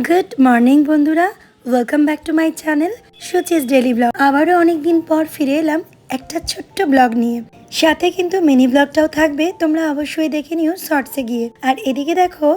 Good morning বন্ধুরা, welcome back to my channel Suchi's daily blog. আবারও অনেকদিন পর ফিরে এলাম একটা ছোট্ট ব্লগ নিয়ে। সাথে কিন্তু মিনি ব্লগটাও থাকবে, তোমরা অবশ্যই দেখে নিও শর্টসে গিয়ে। আর এদিকে দেখো,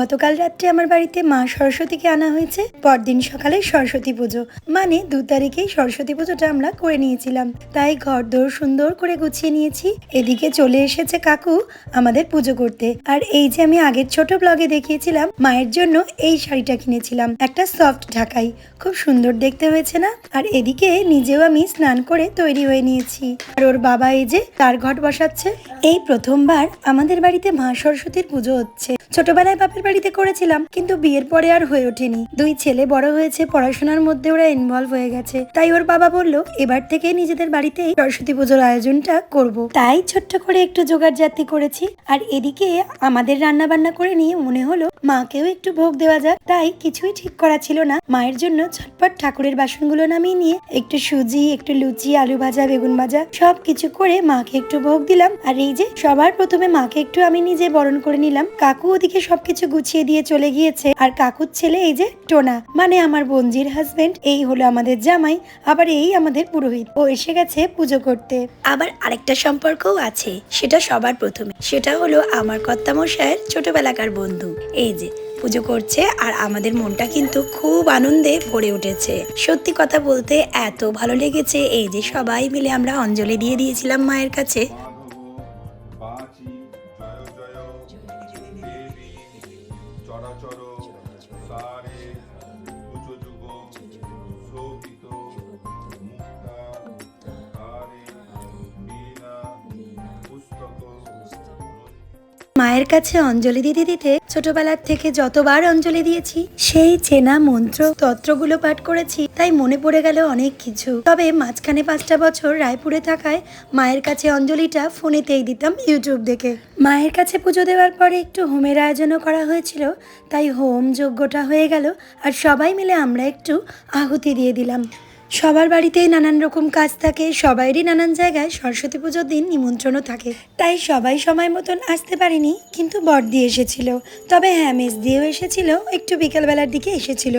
গতকাল রাত্রে আমার বাড়িতে মা সরস্বতীকে আনা হয়েছে। পরদিন সকালে সরস্বতী পুজো, মানে 2 তারিখেই সরস্বতী পুজোটা আমরা করে নিয়েছিলাম। তাই ঘরদোর সুন্দর করে গুছিয়ে নিয়েছি। এদিকে চলে এসেছে কাকু আমাদের পুজো করতে। আর এই যে আমি আগের ছোট ব্লগে দেখিয়েছিলাম, মায়ের জন্য এই শাড়িটা কিনেছিলাম, একটা সফট ঢাকাই, খুব সুন্দর দেখতে হয়েছে না? আর এদিকে নিজেও আমি স্নান করে তৈরি হয়ে নিয়েছি। আর ওর বাবা এই যে তার ঘট বসাচ্ছে। এই প্রথমবার আমাদের বাড়িতে মা সরস্বতীর পুজো হচ্ছে। ছোটবেলায় বাপের বাড়িতে করেছিলাম, কিন্তু বিয়ের পরে আর হয়ে ওঠেনি। 2 ছেলে বড় হয়েছে, পড়াশোনার মধ্যে ওরা ইনভলভ হয়ে গেছে। তাই ওর বাবা বলল এবার থেকে নিজেদের বাড়িতেই সরস্বতী পুজোর আয়োজনটা করব। তাই ছোট্ট করে একটু জোগাড় জাতি করেছি। আর এদিকে আমাদের রান্না বান্না করে নিয়ে মনে হলো মাকেও একটু ভোগ দেওয়া যাক। তাই কিছুই ঠিক করা ছিল না, মায়ের জন্য ঝটপট ঠাকুরের বাসনগুলো নামিয়ে নিয়ে একটু সুজি, একটু লুচি, আলু ভাজা, বেগুন ভাজা সবকিছু করে মাকে একটু ভোগ দিলাম। আর এই যে সবার প্রথমে মাকে একটু আমি নিজে বরণ করে নিলাম। কাকু ওদিকে সবকিছু গুছিয়ে দিয়ে চলে গিয়েছে। আর কাকুর ছেলে এই যে টোনা, মানে আমার বোনজির হাজবেন্ড, এই হলো আমাদের জামাই। আবার এই আমাদের পুরোহিত, ও এসে গেছে পুজো করতে। আবার আরেকটা সম্পর্কও আছে, সেটা সবার প্রথমে, সেটা হলো আমার কর্তামশায়ের ছোটবেলাকার বন্ধু। এই যে পুজো করছে, আর আমাদের মনটা কিন্তু খুব আনন্দে ভরে উঠেছে। সত্যি কথা বলতে এত ভালো লেগেছে। এই যে সবাই মিলে আমরা অঞ্জলি দিয়ে দিয়েছিলাম মায়ের কাছে। মায়ের কাছে অঞ্জলি দিতে দিতে ছোটবেলার থেকে যতবার অঞ্জলি দিয়েছি সেই চেনা মন্ত্র তন্ত্রগুলো পাঠ করেছি, তাই মনে পড়ে গেল অনেক কিছু। তবে মাঝখানে 5টা বছর রায়পুরে থাকায় মায়ের কাছে অঞ্জলিটা ফোনেতেই দিতাম ইউটিউব দেখে। মায়ের কাছে পুজো দেওয়ার পরে একটু হোমের আয়োজনও করা হয়েছিল, তাই হোম যজ্ঞটা হয়ে গেল। আর সবাই মিলে আমরা একটু আহুতি দিয়ে দিলাম। সবার বাড়িতেই নানান রকম কাজ থাকে, সবাইরই নানান জায়গায় সরস্বতী পুজোর দিন নিমন্ত্রণও থাকে। তাই সবাই সময় মতন আসতে পারেনি, কিন্তু বড়দি এসেছিল। তবে হ্যাঁ, মেজ দিয়েও এসেছিল, একটু বিকেলবেলার দিকে এসেছিল।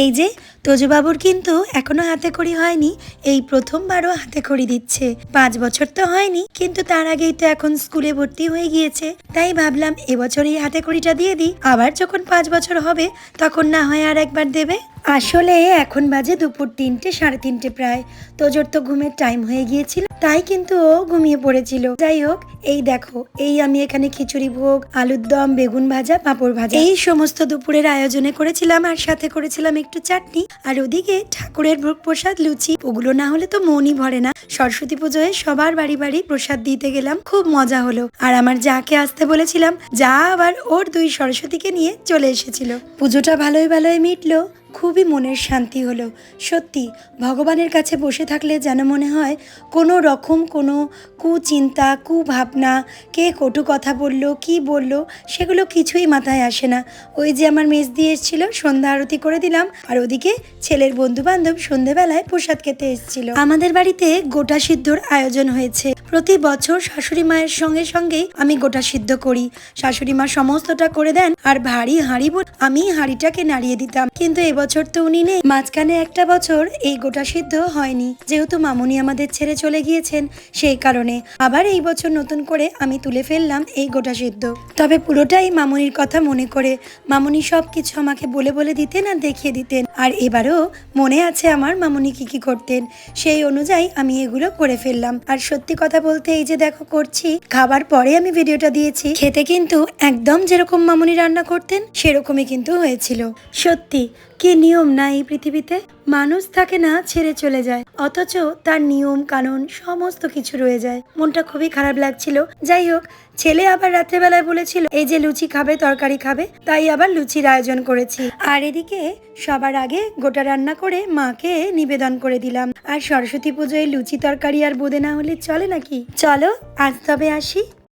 এই যে তোজবাবুর কিন্তু এখনো হাতে খড়ি হয়নি, এই প্রথমবারও হাতে খড়ি দিচ্ছে। 5 বছর তো হয়নি, কিন্তু তার আগেই তো এখন স্কুলে ভর্তি হয়ে গিয়েছে। তাই ভাবলাম এবছর এই হাতে খড়িটা দিয়ে দিই, আবার যখন 5 বছর হবে তখন না হয় আর একবার দেবে। আসলে এখন বাজে দুপুর 3টে, 3:30 প্রায়। তোজোর তো ঘুমের টাইম হয়ে গিয়েছিল, তাই কিন্তু ও ঘুমিয়ে পড়েছিল। যাই হোক, এই দেখো, এই আমি এখানে খিচুড়ি ভোগ, আলুর দম, বেগুন ভাজা, পাঁপড় ভাজা, এই সমস্ত দুপুরের আয়োজনে করেছিলাম। আর সাথে করেছিলাম একটু চাটনি। আর ওদিকে ঠাকুরের ভোগ প্রসাদ, লুচি, ওগুলো না হলে তো মনই ভরে না। সরস্বতী পুজোয় সবার বাড়ি বাড়ি প্রসাদ দিতে গেলাম, খুব মজা হলো। আর আমার যাকে আসতে বলেছিলাম, যা আবার ওর 2 সরস্বতীকে নিয়ে চলে এসেছিল। পুজোটা ভালোই ভালোই মিটলো, খুবই মনের শান্তি হলো। সত্যি ভগবানের কাছে বসে থাকলে যেন মনে হয় কোনো রকম কোনো কুচিন্তা, কুভাবনা, কে কটু কথা বললো, কি বললো, সেগুলো কিছুই মাথায় আসে না। ওই যে আমার মেজ দিয়ে এসেছিল, সন্ধ্যা আরতি করে দিলাম। আর ওদিকে ছেলের বন্ধু বান্ধব সন্ধেবেলায় প্রসাদ খেতে এসেছিল। আমাদের বাড়িতে গোটা সিদ্ধর আয়োজন হয়েছে। প্রতি বছর শাশুড়ি মায়ের সঙ্গে সঙ্গেই আমি গোটা সিদ্ধ করি। শাশুড়ি মা সমস্তটা করে দেন, আর ভারী হাঁড়ি আমি হাঁড়িটাকে নাড়িয়ে দিতাম। কিন্তু এবছর তো উনি নেই, মাঝখানে একটা বছর এই গোটা সিদ্ধ হয়নি, যেহেতু মামুনি আমাদের ছেড়ে চলে গিয়েছেন, সেই কারণে আবার এই বছর নতুন করে আমি তুলে ফেললাম এই গোটা সিদ্ধ। তবে পুরোটাই মামুনির কথা মনে করে। মামুনি সবকিছু আমাকে বলে বলে দিতেন আর দেখিয়ে দিতেন। আর এবারও মনে আছে আমার মামুনি কি কি করতেন, সেই অনুযায়ী আমি এগুলো করে ফেললাম। আর সত্যি কথা বলতে এই যে দেখো করছি, খাবার পরে আমি ভিডিওটা দিয়েছি, খেতে কিন্তু একদম যেরকম মামুনি রান্না করতেন সেরকমই কিন্তু হয়েছিল। সত্যি কি নিয়ম না এই পৃথিবীতে, মানুষ থাকে না, ছেড়ে চলে যায়, অথচ তার নিয়ম কানুন সমস্ত কিছু রয়ে যায়। মনটা খুবই খারাপ লাগছিল। যাই হোক, ছেলে আবার রাত্রেবেলায় বলেছিল এই যে লুচি খাবে, তরকারি খাবে, তাই আবার লুচির আয়োজন করেছি। আর এদিকে সবার আগে গোটা রান্না করে মাকে নিবেদন করে দিলাম। আর সরস্বতী পুজোয় লুচি তরকারি আর বোঁদে না হলে চলে নাকি? চলো আজ তবে আসি।